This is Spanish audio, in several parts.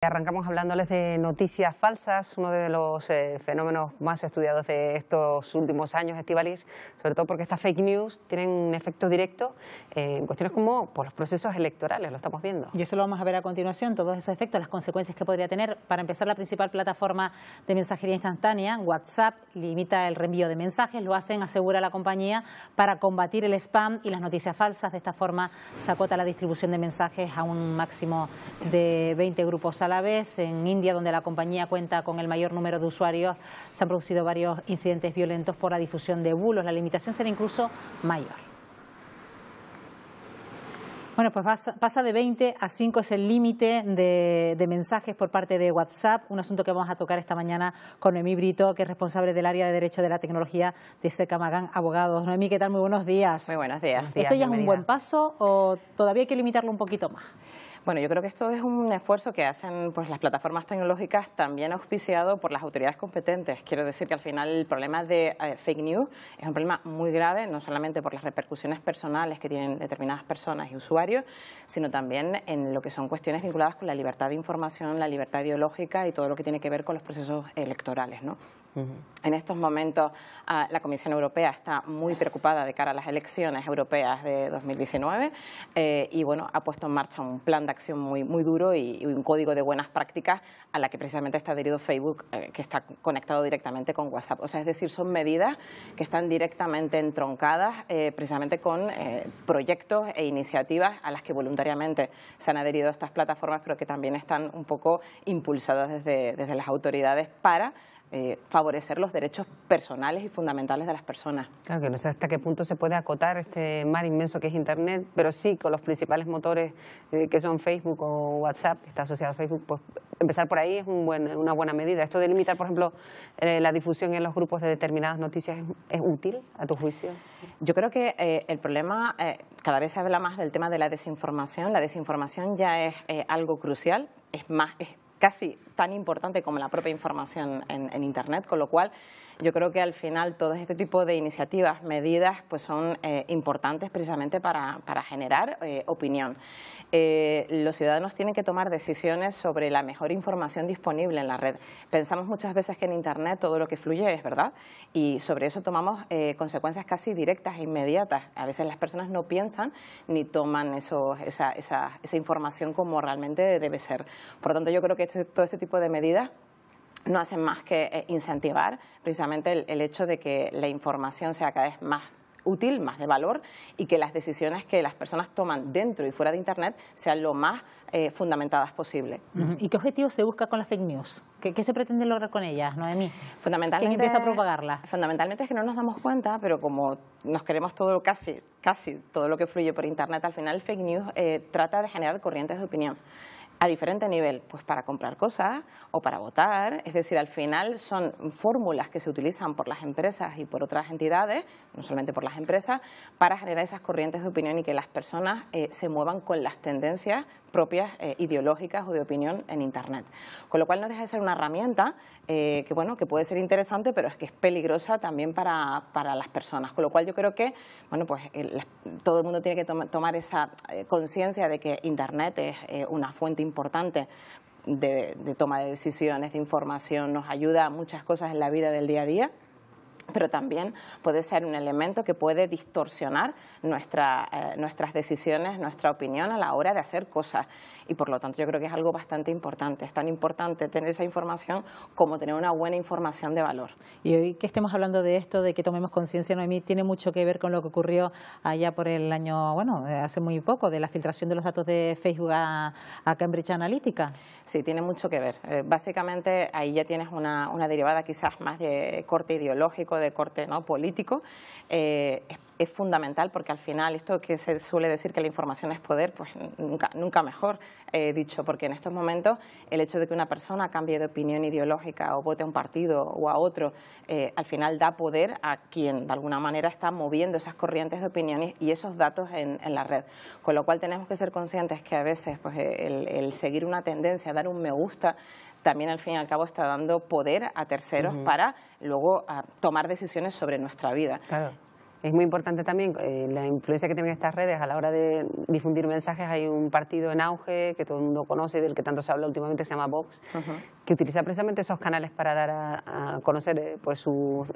Arrancamos hablándoles de noticias falsas, uno de los fenómenos más estudiados de estos últimos años, Estíbaliz, sobre todo porque estas fake news tienen un efecto directo en cuestiones como por los procesos electorales, lo estamos viendo. Y eso lo vamos a ver a continuación, todos esos efectos, las consecuencias que podría tener. Para empezar, la principal plataforma de mensajería instantánea, WhatsApp, limita el reenvío de mensajes, lo hacen, asegura la compañía, para combatir el spam y las noticias falsas. De esta forma se acota la distribución de mensajes a un máximo de 20 grupos a la vez. En India, donde la compañía cuenta con el mayor número de usuarios, se han producido varios incidentes violentos por la difusión de bulos. La limitación será incluso mayor. Bueno, pues pasa de 20 a 5 es el límite de mensajes por parte de WhatsApp, un asunto que vamos a tocar esta mañana con Noemí Brito, que es responsable del área de Derecho de la Tecnología de SECA Magán Abogados. Noemí, ¿qué tal? Muy buenos días. Muy buenos días. ¿Esto ya es un buen paso o todavía hay que limitarlo un poquito más? Bueno, yo creo que esto es un esfuerzo que hacen pues, las plataformas tecnológicas, también auspiciado por las autoridades competentes. Quiero decir que al final el problema de fake news es un problema muy grave, no solamente por las repercusiones personales que tienen determinadas personas y usuarios, sino también en lo que son cuestiones vinculadas con la libertad de información, la libertad ideológica y todo lo que tiene que ver con los procesos electorales, ¿no? En estos momentos la Comisión Europea está muy preocupada de cara a las elecciones europeas de 2019 y bueno, ha puesto en marcha un plan de acción muy duro y un código de buenas prácticas a la que precisamente está adherido Facebook, que está conectado directamente con WhatsApp. O sea, es decir, son medidas que están directamente entroncadas precisamente con proyectos e iniciativas a las que voluntariamente se han adherido estas plataformas, pero que también están un poco impulsadas desde las autoridades para favorecer los derechos personales y fundamentales de las personas. Claro, que no sé hasta qué punto se puede acotar este mar inmenso que es Internet, pero sí con los principales motores que son Facebook o WhatsApp, que está asociado a Facebook, pues empezar por ahí es una buena medida. Esto de limitar, por ejemplo, la difusión en los grupos de determinadas noticias, ¿es útil a tu juicio? Yo creo que el problema, cada vez se habla más del tema de la desinformación. La desinformación ya es algo crucial, es casi tan importante como la propia información en Internet, con lo cual yo creo que al final todo este tipo de iniciativas, medidas, pues son importantes precisamente para generar opinión. Los ciudadanos tienen que tomar decisiones sobre la mejor información disponible en la red. Pensamos muchas veces que en Internet todo lo que fluye es verdad y sobre eso tomamos consecuencias casi directas e inmediatas. A veces las personas no piensan ni toman esa información como realmente debe ser. Por lo tanto, yo creo que todo este tipo de medidas no hacen más que incentivar precisamente el hecho de que la información sea cada vez más útil, más de valor y que las decisiones que las personas toman dentro y fuera de Internet sean lo más fundamentadas posible. ¿Y qué objetivo se busca con las fake news? ¿Qué se pretende lograr con ellas, Noemí? Fundamentalmente, ¿Quién empieza a propagarlas? Fundamentalmente es que no nos damos cuenta, pero como nos queremos casi todo lo que fluye por Internet, al final el fake news trata de generar corrientes de opinión a diferente nivel, pues para comprar cosas o para votar. Es decir, al final son fórmulas que se utilizan por las empresas y por otras entidades, no solamente por las empresas, para generar esas corrientes de opinión y que las personas se muevan con las tendencias propias ideológicas o de opinión en Internet. Con lo cual no deja de ser una herramienta que puede ser interesante, pero es que es peligrosa también para las personas. Con lo cual yo creo que todo el mundo tiene que tomar esa conciencia de que Internet es una fuente importante de toma de decisiones, de información, nos ayuda a muchas cosas en la vida del día a día, pero también puede ser un elemento que puede distorsionar nuestras decisiones, nuestra opinión a la hora de hacer cosas. Y por lo tanto yo creo que es algo bastante importante. Es tan importante tener esa información como tener una buena información de valor. Y hoy que estemos hablando de esto, de que tomemos conciencia, Noemí, tiene mucho que ver con lo que ocurrió allá por el año, hace muy poco, de la filtración de los datos de Facebook a Cambridge Analytica. Sí, tiene mucho que ver. Básicamente ahí ya tienes una derivada quizás más de corte ideológico, de corte político. Es fundamental porque al final esto que se suele decir que la información es poder, pues nunca mejor dicho, porque en estos momentos el hecho de que una persona cambie de opinión ideológica o vote a un partido o a otro, al final da poder a quien de alguna manera está moviendo esas corrientes de opiniones y esos datos en la red. Con lo cual tenemos que ser conscientes que a veces pues, el seguir una tendencia, dar un me gusta, también al fin y al cabo está dando poder a terceros para luego tomar decisiones sobre nuestra vida. Claro. Es muy importante también la influencia que tienen estas redes a la hora de difundir mensajes. Hay un partido en auge que todo el mundo conoce, del que tanto se habla últimamente, se llama Vox, que utiliza precisamente esos canales para dar a conocer pues sus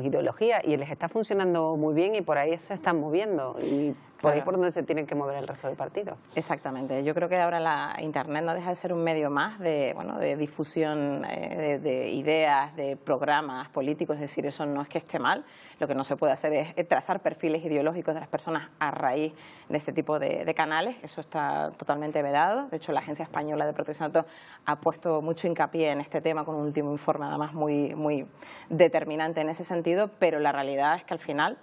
ideologías, y les está funcionando muy bien, y por ahí se están moviendo, y por ahí por donde se tienen que mover el resto de partidos. Exactamente. Yo creo que ahora la Internet no deja de ser un medio más de difusión de ideas, de programas políticos. Es decir, eso no es que esté mal. Lo que no se puede hacer es trazar perfiles ideológicos de las personas a raíz de este tipo de canales. Eso está totalmente vedado. De hecho, la Agencia Española de Protección de Datos ha puesto mucho hincapié en este tema con un último informe, además muy determinante en ese sentido, pero la realidad es que al final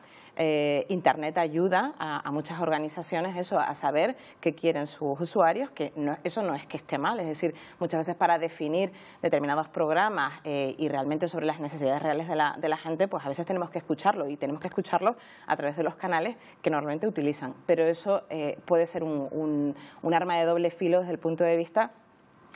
Internet ayuda a muchas organizaciones a saber qué quieren sus usuarios, que eso no es que esté mal. Es decir, muchas veces para definir determinados programas y realmente sobre las necesidades reales de la gente, pues a veces tenemos que escucharlo, y tenemos que escucharlo a través de los canales que normalmente utilizan. Pero eso puede ser un arma de doble filo desde el punto de vista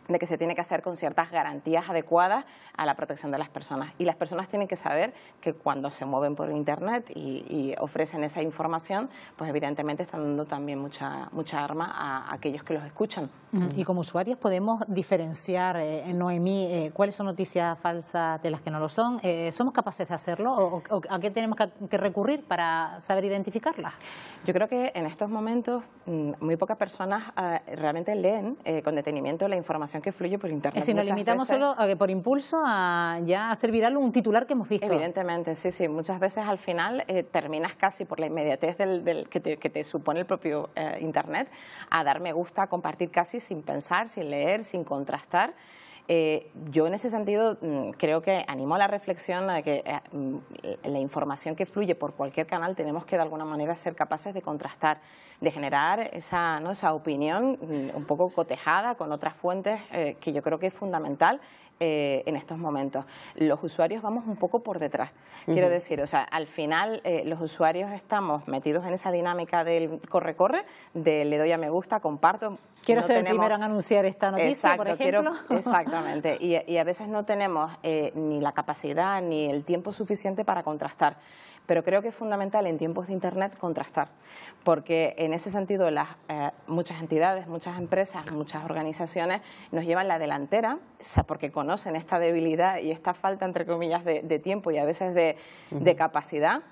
de que se tiene que hacer con ciertas garantías adecuadas a la protección de las personas. Y las personas tienen que saber que cuando se mueven por Internet y ofrecen esa información, pues evidentemente están dando también mucha arma a aquellos que los escuchan. Y como usuarios podemos diferenciar, Noemí, cuáles son noticias falsas de las que no lo son. ¿Somos capaces de hacerlo o a qué tenemos que recurrir para saber identificarlas? Yo creo que en estos momentos muy pocas personas realmente leen con detenimiento la información que fluye por Internet. Si nos limitamos solo por impulso a ya hacer viral un titular que hemos visto. Evidentemente, sí. Muchas veces al final terminas casi por la inmediatez que te supone el propio Internet a dar me gusta, a compartir casi sin pensar, sin leer, sin contrastar. Yo en ese sentido creo que animo a la reflexión de que la información que fluye por cualquier canal tenemos que de alguna manera ser capaces de contrastar, de generar esa opinión un poco cotejada con otras fuentes, que yo creo que es fundamental en estos momentos. Los usuarios vamos un poco por detrás, quiero decir, al final los usuarios estamos metidos en esa dinámica del corre-corre, de le doy a me gusta, comparto. Quiero ser el primero en anunciar esta noticia, por ejemplo. Exactamente, y a veces no tenemos ni la capacidad ni el tiempo suficiente para contrastar. Pero creo que es fundamental en tiempos de Internet contrastar, porque en ese sentido muchas entidades, muchas empresas, muchas organizaciones nos llevan la delantera, porque conocen esta debilidad y esta falta, entre comillas, de tiempo y a veces de capacidad,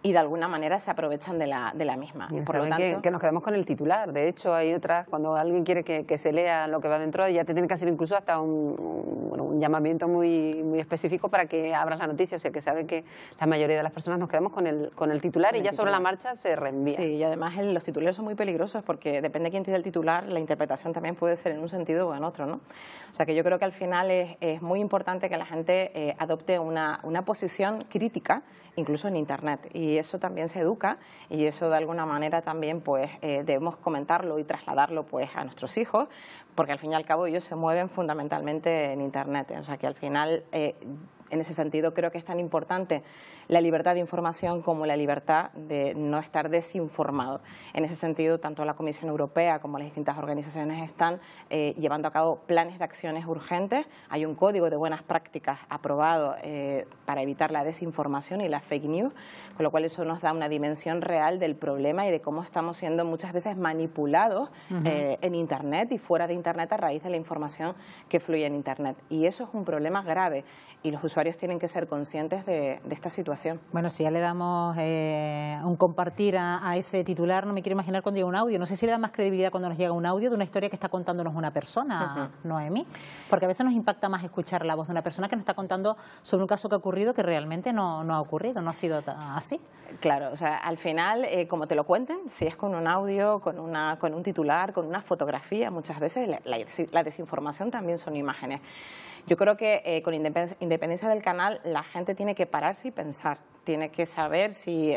y de alguna manera se aprovechan de la misma. Y por lo tanto, que nos quedamos con el titular. De hecho, hay otras, cuando alguien quiere que se lea lo que va dentro, ya te tienen que hacer incluso hasta un llamamiento muy específico para que abras la noticia. O sea, que sabe que la mayoría de las personas nos quedamos con el titular, y ya sobre la marcha se reenvía. Sí, y además los titulares son muy peligrosos, porque depende de quién tiene el titular, la interpretación también puede ser en un sentido o en otro, ¿no? O sea, que yo creo que al final es muy importante que la gente adopte una posición crítica, incluso en Internet. Y eso también se educa, y eso de alguna manera también pues debemos comentarlo y trasladarlo pues a nuestros hijos, porque al fin y al cabo ellos se mueven fundamentalmente en Internet. O sea que al final en ese sentido creo que es tan importante la libertad de información como la libertad de no estar desinformado. En ese sentido, tanto la Comisión Europea como las distintas organizaciones están llevando a cabo planes de acciones urgentes. Hay un código de buenas prácticas aprobado para evitar la desinformación y la fake news, con lo cual eso nos da una dimensión real del problema y de cómo estamos siendo muchas veces manipulados en Internet y fuera de Internet a raíz de la información que fluye en Internet. Y eso es un problema grave, y los usuarios tienen que ser conscientes de esta situación. Bueno, si ya le damos un compartir a ese titular, no me quiero imaginar cuando llega un audio. No sé si le da más credibilidad cuando nos llega un audio de una historia que está contándonos una persona, Noemí, porque a veces nos impacta más escuchar la voz de una persona que nos está contando sobre un caso que ha ocurrido que realmente no ha ocurrido, no ha sido así. Claro, o sea, al final, como te lo cuenten, si es con un audio, con un titular, con una fotografía, muchas veces la desinformación también son imágenes. Yo creo que con independencia del canal, la gente tiene que pararse y pensar, tiene que saber si,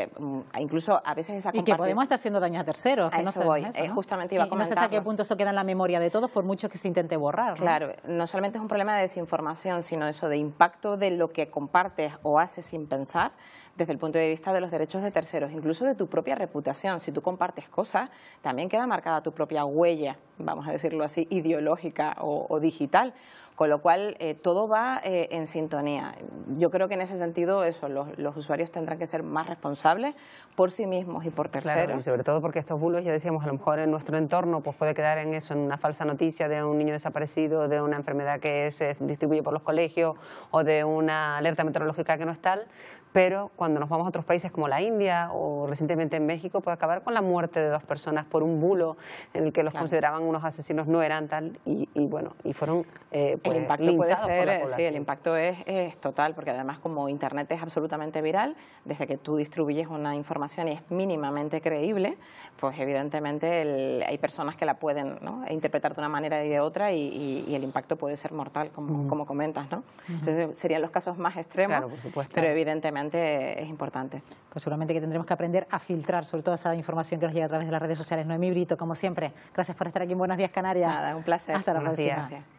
incluso a veces esa compartir... Y que podemos estar haciendo daños a terceros. Que a eso voy, eso, ¿no? Justamente iba a comentarlo. Y no sé hasta qué punto eso queda en la memoria de todos, por mucho que se intente borrar, ¿no? Claro, no solamente es un problema de desinformación, sino eso de impacto de lo que compartes o haces sin pensar, desde el punto de vista de los derechos de terceros, incluso de tu propia reputación. Si tú compartes cosas, también queda marcada tu propia huella vamos a decirlo así, ideológica o digital. Con lo cual, todo va en sintonía. Yo creo que en ese sentido eso, los usuarios tendrán que ser más responsables por sí mismos y por terceros. Claro, y sobre todo porque estos bulos, ya decíamos, a lo mejor en nuestro entorno pues puede quedar en eso, en una falsa noticia de un niño desaparecido, de una enfermedad que se distribuye por los colegios o de una alerta meteorológica que no es tal, pero cuando nos vamos a otros países como la India o recientemente en México, puede acabar con la muerte de 2 personas por un bulo en el que los consideraban unos asesinos, no eran tal, y bueno, y fueron pues, el impacto puede ser, sí, el impacto es total, porque además como Internet es absolutamente viral, desde que tú distribuyes una información y es mínimamente creíble, pues evidentemente hay personas que la pueden, ¿no?, interpretar de una manera y de otra, y el impacto puede ser mortal, como comentas, ¿no? Entonces serían los casos más extremos, claro, por supuesto, pero evidentemente es importante. Pues seguramente que tendremos que aprender a filtrar sobre toda esa información que nos llega a través de las redes sociales. Noemí Brito, como siempre, gracias por estar aquí en Buenos Días Canarias. Nada, un placer. Hasta la Buenos próxima. días.